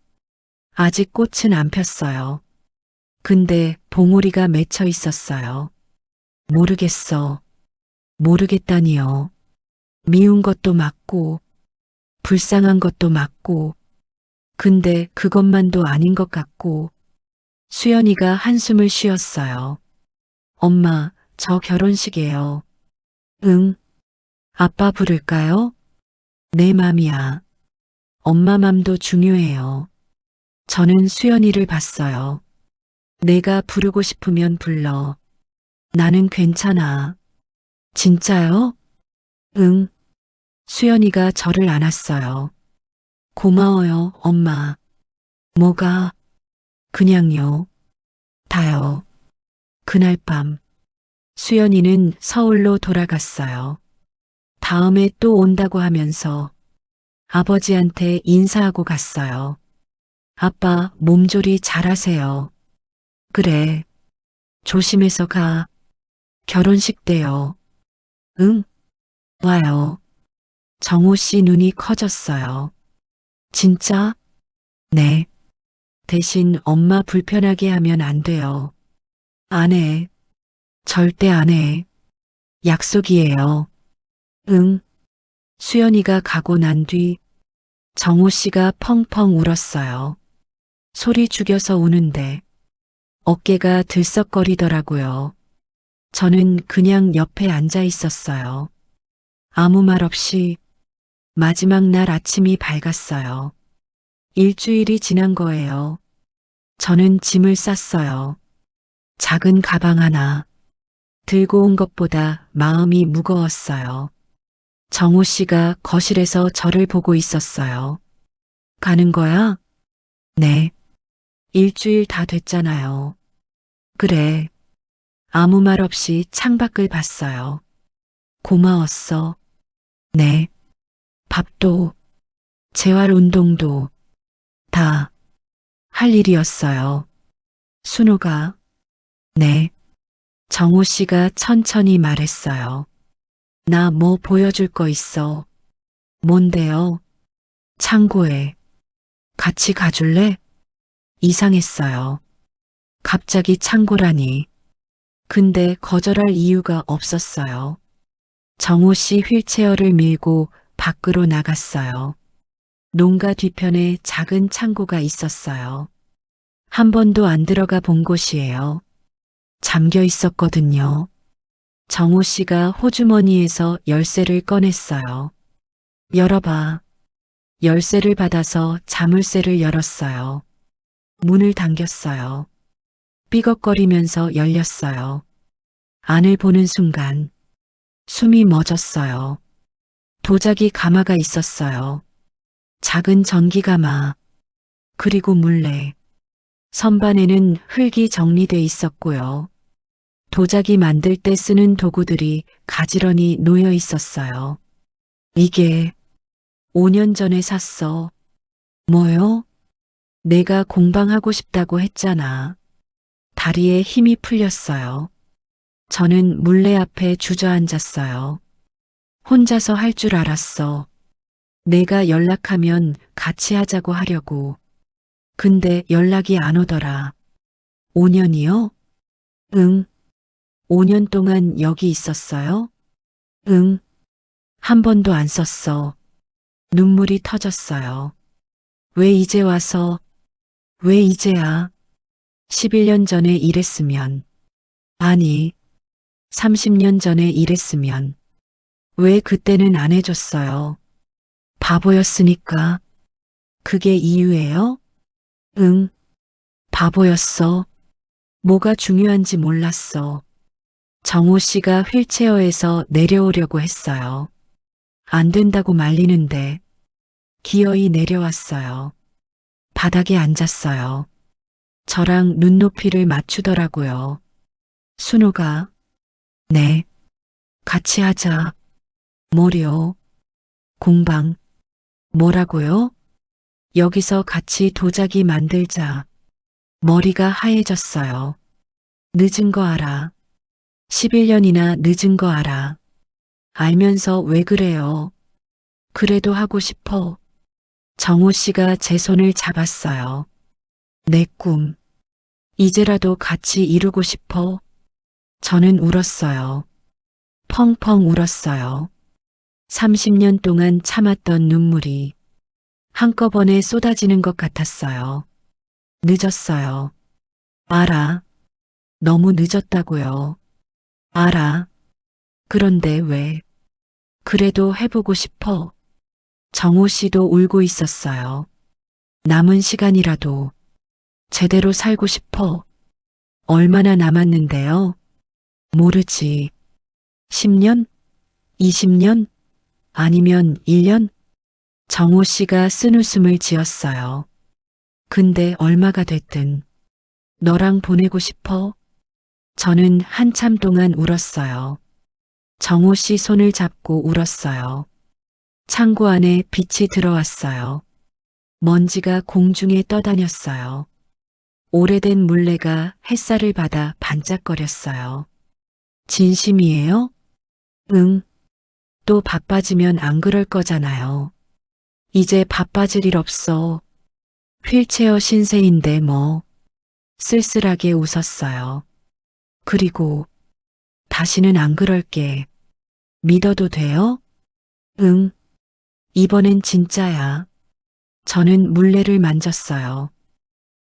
아직 꽃은 안 폈어요. 근데 봉우리가 맺혀 있었어요. 모르겠어. 모르겠다니요. 미운 것도 맞고, 불쌍한 것도 맞고, 근데 그것만도 아닌 것 같고, 수연이가 한숨을 쉬었어요. 엄마, 저 결혼식이에요. 응, 아빠 부를까요? 내 맘이야. 엄마 맘도 중요해요. 저는 수연이를 봤어요. 내가 부르고 싶으면 불러. 나는 괜찮아. 진짜요? 응. 수연이가 저를 안았어요. 고마워요, 엄마. 뭐가? 그냥요. 다요. 그날 밤, 수연이는 서울로 돌아갔어요. 다음에 또 온다고 하면서 아버지한테 인사하고 갔어요. 아빠 몸조리 잘하세요. 그래. 조심해서 가. 결혼식 때요. 응? 와요. 정호 씨 눈이 커졌어요. 진짜? 네. 대신 엄마 불편하게 하면 안 돼요. 안 해. 절대 안 해. 약속이에요. 응. 수연이가 가고 난 뒤 정호 씨가 펑펑 울었어요. 소리 죽여서 우는데 어깨가 들썩거리더라고요. 저는 그냥 옆에 앉아 있었어요. 아무 말 없이 마지막 날 아침이 밝았어요. 일주일이 지난 거예요. 저는 짐을 쌌어요. 작은 가방 하나 들고 온 것보다 마음이 무거웠어요. 정호 씨가 거실에서 저를 보고 있었어요. 가는 거야? 네. 일주일 다 됐잖아요. 그래. 아무 말 없이 창밖을 봤어요. 고마웠어. 네. 밥도, 재활 운동도 다 할 일이었어요. 순호가, 네. 정호 씨가 천천히 말했어요. 나 뭐 보여줄 거 있어. 뭔데요? 창고에. 같이 가줄래? 이상했어요. 갑자기 창고라니. 근데 거절할 이유가 없었어요. 정호 씨 휠체어를 밀고 밖으로 나갔어요. 농가 뒤편에 작은 창고가 있었어요. 한 번도 안 들어가 본 곳이에요. 잠겨 있었거든요. 정호 씨가 호주머니에서 열쇠를 꺼냈어요. 열어봐. 열쇠를 받아서 자물쇠를 열었어요. 문을 당겼어요. 삐걱거리면서 열렸어요. 안을 보는 순간 숨이 멎었어요. 도자기 가마가 있었어요. 작은 전기 가마, 그리고 물레. 선반에는 흙이 정리돼 있었고요. 도자기 만들 때 쓰는 도구들이 가지런히 놓여 있었어요. 이게 5년 전에 샀어. 뭐요? 내가 공방하고 싶다고 했잖아. 다리에 힘이 풀렸어요. 저는 물레 앞에 주저앉았어요. 혼자서 할 줄 알았어. 내가 연락하면 같이 하자고 하려고. 근데 연락이 안 오더라. 5년이요? 응. 5년 동안 여기 있었어요? 응. 한 번도 안 썼어. 눈물이 터졌어요. 왜 이제 와서, 왜 이제야? 11년 전에 이랬으면, 아니, 30년 전에 이랬으면, 왜 그때는 안 해줬어요? 바보였으니까. 그게 이유예요? 응, 바보였어. 뭐가 중요한지 몰랐어. 정호 씨가 휠체어에서 내려오려고 했어요. 안 된다고 말리는데 기어이 내려왔어요. 바닥에 앉았어요. 저랑 눈높이를 맞추더라고요. 순호가, 네, 같이 하자. 뭐요? 공방. 뭐라고요? 여기서 같이 도자기 만들자. 머리가 하얘졌어요. 늦은 거 알아. 11년이나 늦은 거 알아. 알면서 왜 그래요? 그래도 하고 싶어. 정호 씨가 제 손을 잡았어요. 내 꿈. 이제라도 같이 이루고 싶어. 저는 울었어요. 펑펑 울었어요. 30년 동안 참았던 눈물이 한꺼번에 쏟아지는 것 같았어요. 늦었어요. 알아. 너무 늦었다고요. 알아. 그런데 왜? 그래도 해보고 싶어. 정호 씨도 울고 있었어요. 남은 시간이라도 제대로 살고 싶어. 얼마나 남았는데요? 모르지. 10년? 20년? 아니면 1년? 정호 씨가 쓴웃음을 지었어요. 근데 얼마가 됐든 너랑 보내고 싶어. 저는 한참 동안 울었어요. 정호 씨 손을 잡고 울었어요. 창고 안에 빛이 들어왔어요. 먼지가 공중에 떠다녔어요. 오래된 물레가 햇살을 받아 반짝거렸어요. 진심이에요? 응. 또 바빠지면 안 그럴 거잖아요. 이제 바빠질 일 없어. 휠체어 신세인데 뭐. 쓸쓸하게 웃었어요. 그리고 다시는 안 그럴게. 믿어도 돼요? 응, 이번엔 진짜야. 저는 물레를 만졌어요.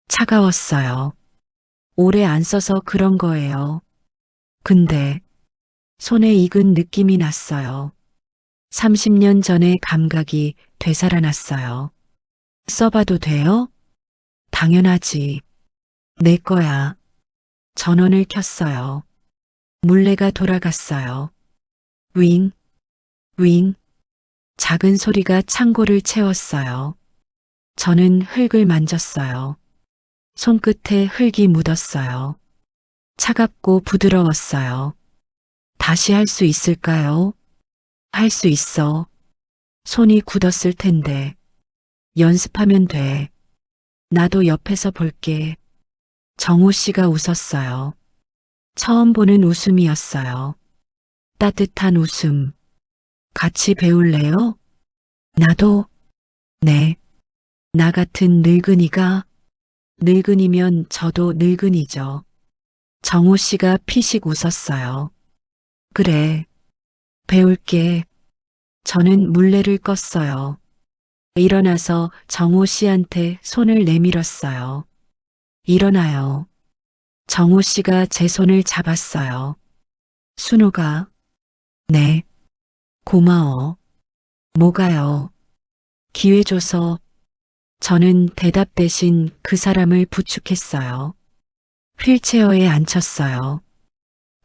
차가웠어요. 오래 안 써서 그런 거예요. 근데 손에 익은 느낌이 났어요. 30년 전의 감각이 되살아났어요. 써봐도 돼요? 당연하지. 내 거야. 전원을 켰어요. 물레가 돌아갔어요. 윙, 윙. 작은 소리가 창고를 채웠어요. 저는 흙을 만졌어요. 손끝에 흙이 묻었어요. 차갑고 부드러웠어요. 다시 할 수 있을까요? 할 수 있어. 손이 굳었을 텐데. 연습하면 돼. 나도 옆에서 볼게. 정호 씨가 웃었어요. 처음 보는 웃음이었어요. 따뜻한 웃음. 같이 배울래요? 나도, 네. 나 같은 늙은이가, 늙은이면 저도 늙은이죠. 정호 씨가 피식 웃었어요. 그래, 배울게. 저는 물레를 껐어요. 일어나서 정호 씨한테 손을 내밀었어요. 일어나요. 정호 씨가 제 손을 잡았어요. 순호가, 네, 고마워. 뭐가요? 기회 줘서 저는 대답 대신 그 사람을 부축했어요. 휠체어에 앉혔어요.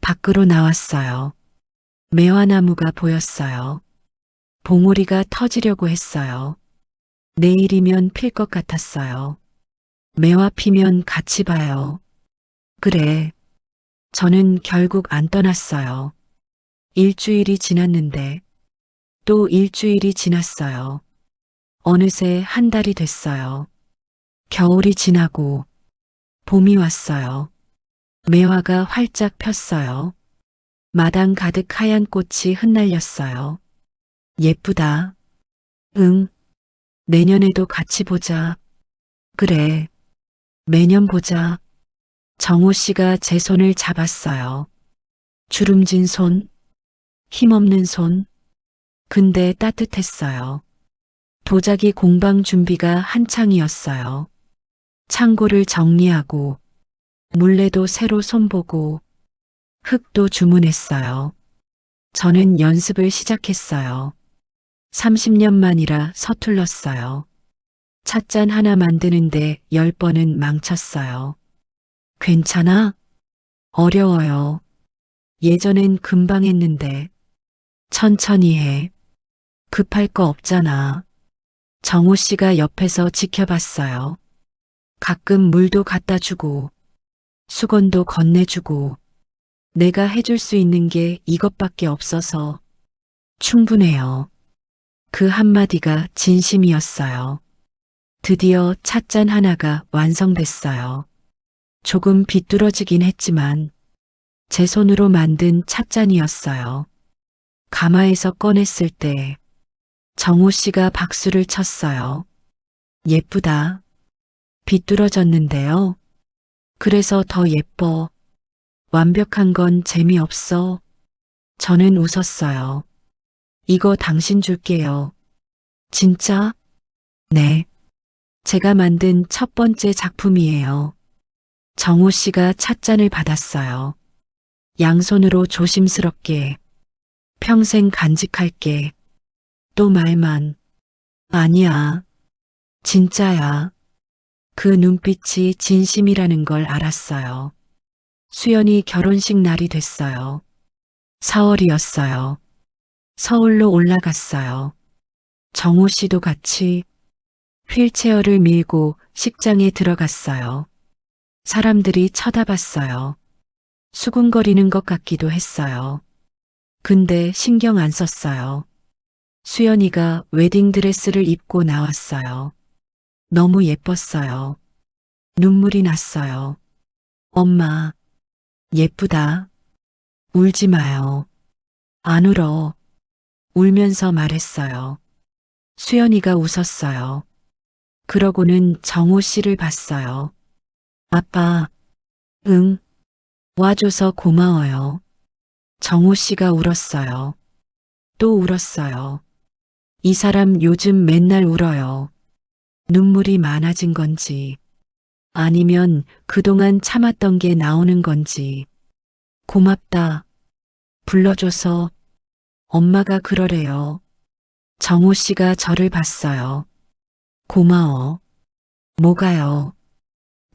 밖으로 나왔어요. 매화나무가 보였어요. 봉우리가 터지려고 했어요. 내일이면 필 것 같았어요. 매화 피면 같이 봐요. 그래. 저는 결국 안 떠났어요. 일주일이 지났는데 또 일주일이 지났어요. 어느새 한 달이 됐어요. 겨울이 지나고 봄이 왔어요. 매화가 활짝 폈어요. 마당 가득 하얀 꽃이 흩날렸어요. 예쁘다. 응, 내년에도 같이 보자. 그래, 매년 보자. 정호 씨가 제 손을 잡았어요. 주름진 손, 힘없는 손. 근데 따뜻했어요. 도자기 공방 준비가 한창이었어요. 창고를 정리하고, 물레도 새로 손보고, 흙도 주문했어요. 저는 연습을 시작했어요. 30년 만이라 서툴렀어요. 찻잔 하나 만드는데 10번은 망쳤어요. 괜찮아? 어려워요. 예전엔 금방 했는데. 천천히 해. 급할 거 없잖아. 정호 씨가 옆에서 지켜봤어요. 가끔 물도 갖다 주고, 수건도 건네주고, 내가 해줄 수 있는 게 이것밖에 없어서 충분해요. 그 한마디가 진심이었어요. 드디어 찻잔 하나가 완성됐어요. 조금 비뚤어지긴 했지만 제 손으로 만든 찻잔이었어요. 가마에서 꺼냈을 때 정호 씨가 박수를 쳤어요. 예쁘다. 비뚤어졌는데요. 그래서 더 예뻐. 완벽한 건 재미없어. 저는 웃었어요. 이거 당신 줄게요. 진짜? 네. 제가 만든 첫 번째 작품이에요. 정호 씨가 찻잔을 받았어요. 양손으로 조심스럽게 평생 간직할게. 또 말만. 아니야. 진짜야. 그 눈빛이 진심이라는 걸 알았어요. 수연이 결혼식 날이 됐어요. 4월이었어요. 서울로 올라갔어요. 정호 씨도 같이 휠체어를 밀고 식장에 들어갔어요. 사람들이 쳐다봤어요. 수군거리는 것 같기도 했어요. 근데 신경 안 썼어요. 수연이가 웨딩드레스를 입고 나왔어요. 너무 예뻤어요. 눈물이 났어요. 엄마, 예쁘다. 울지 마요. 안 울어. 울면서 말했어요. 수연이가 웃었어요. 그러고는 정호 씨를 봤어요. 아빠, 응, 와줘서 고마워요. 정호 씨가 울었어요. 또 울었어요. 이 사람 요즘 맨날 울어요. 눈물이 많아진 건지, 아니면 그동안 참았던 게 나오는 건지. 고맙다. 불러줘서. 엄마가 그러래요. 정호 씨가 저를 봤어요. 고마워. 뭐가요?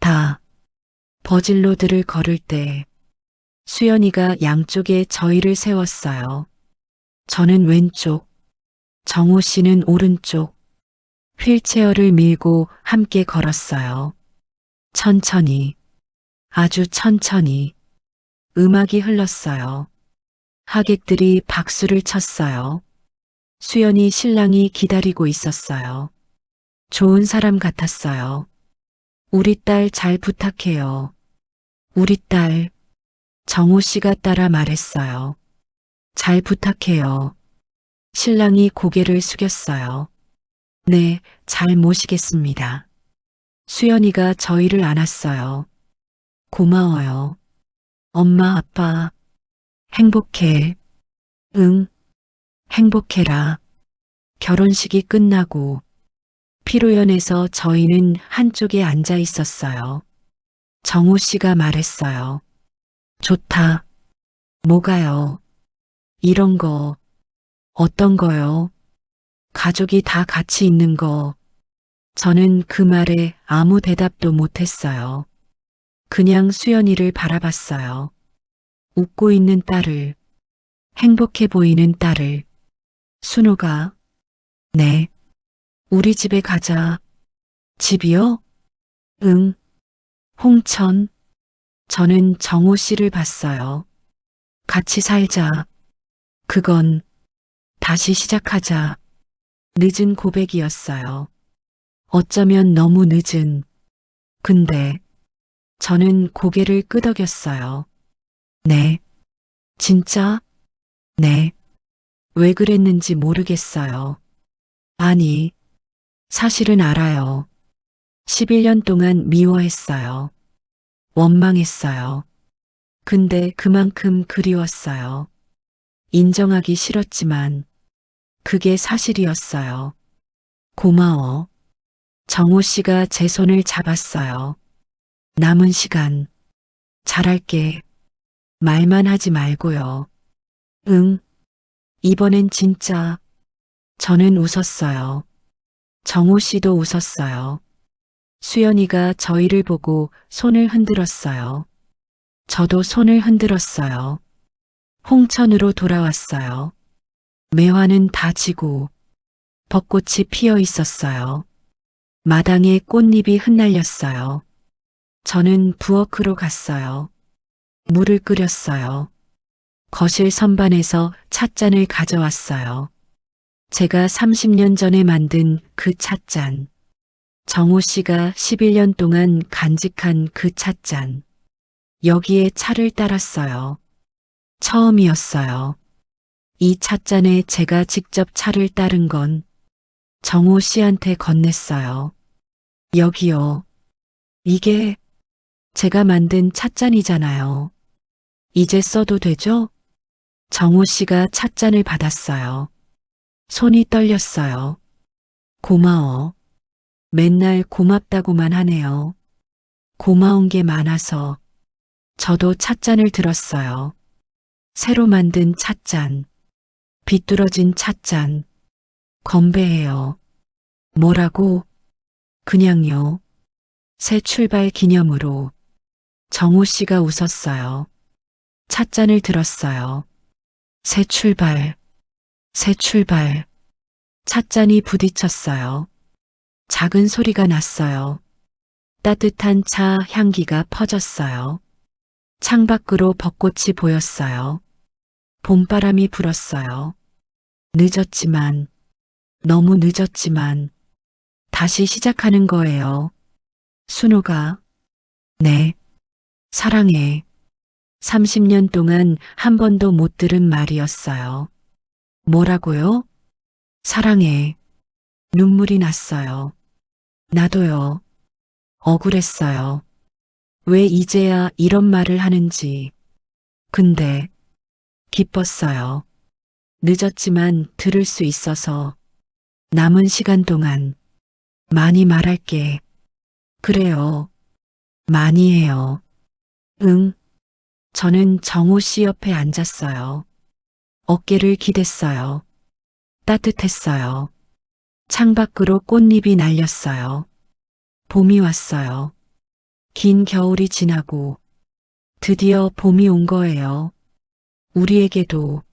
다. 버질로드를 걸을 때 수연이가 양쪽에 저희를 세웠어요. 저는 왼쪽, 정호 씨는 오른쪽. 휠체어를 밀고 함께 걸었어요. 천천히, 아주 천천히. 음악이 흘렀어요. 하객들이 박수를 쳤어요. 수연이 신랑이 기다리고 있었어요. 좋은 사람 같았어요. 우리 딸 잘 부탁해요. 우리 딸, 정호 씨가 따라 말했어요. 잘 부탁해요. 신랑이 고개를 숙였어요. 네, 잘 모시겠습니다. 수연이가 저희를 안았어요. 고마워요. 엄마, 아빠, 행복해. 응, 행복해라. 결혼식이 끝나고 피로연에서 저희는 한쪽에 앉아 있었어요. 정호 씨가 말했어요. 좋다. 뭐가요? 이런 거. 어떤 거요? 가족이 다 같이 있는 거. 저는 그 말에 아무 대답도 못했어요. 그냥 수연이를 바라봤어요. 웃고 있는 딸을, 행복해 보이는 딸을. 순호가, 네. 우리 집에 가자. 집이요? 응. 홍천. 저는 정호 씨를 봤어요. 같이 살자. 그건 다시 시작하자. 늦은 고백이었어요. 어쩌면 너무 늦은. 근데 저는 고개를 끄덕였어요. 네. 진짜? 네. 왜 그랬는지 모르겠어요. 아니, 사실은 알아요. 11년 동안 미워했어요. 원망했어요. 근데 그만큼 그리웠어요. 인정하기 싫었지만 그게 사실이었어요. 고마워. 정호 씨가 제 손을 잡았어요. 남은 시간 잘할게. 말만 하지 말고요. 응, 이번엔 진짜. 저는 웃었어요. 정호 씨도 웃었어요. 수연이가 저희를 보고 손을 흔들었어요. 저도 손을 흔들었어요. 홍천으로 돌아왔어요. 매화는 다 지고 벚꽃이 피어 있었어요. 마당에 꽃잎이 흩날렸어요. 저는 부엌으로 갔어요. 물을 끓였어요. 거실 선반에서 찻잔을 가져왔어요. 제가 30년 전에 만든 그 찻잔. 정호 씨가 11년 동안 간직한 그 찻잔. 여기에 차를 따랐어요. 처음이었어요. 이 찻잔에 제가 직접 차를 따른 건 정호 씨한테 건넸어요. 여기요. 이게 제가 만든 찻잔이잖아요. 이제 써도 되죠? 정호 씨가 찻잔을 받았어요. 손이 떨렸어요. 고마워. 맨날 고맙다고만 하네요. 고마운 게 많아서 저도 찻잔을 들었어요. 새로 만든 찻잔, 비뚤어진 찻잔, 건배해요. 뭐라고? 그냥요. 새 출발 기념으로. 정호 씨가 웃었어요. 찻잔을 들었어요. 새 출발, 새 출발. 찻잔이 부딪혔어요. 작은 소리가 났어요. 따뜻한 차 향기가 퍼졌어요. 창밖으로 벚꽃이 보였어요. 봄바람이 불었어요. 늦었지만, 너무 늦었지만, 다시 시작하는 거예요. 순호가, 네, 사랑해. 30년 동안 한 번도 못 들은 말이었어요. 뭐라고요? 사랑해. 눈물이 났어요. 나도요. 억울했어요. 왜 이제야 이런 말을 하는지. 근데 기뻤어요. 늦었지만 들을 수 있어서 남은 시간 동안 많이 말할게. 그래요. 많이 해요. 응. 저는 정호 씨 옆에 앉았어요. 어깨를 기댔어요. 따뜻했어요. 창밖으로 꽃잎이 날렸어요. 봄이 왔어요. 긴 겨울이 지나고 드디어 봄이 온 거예요. 우리에게도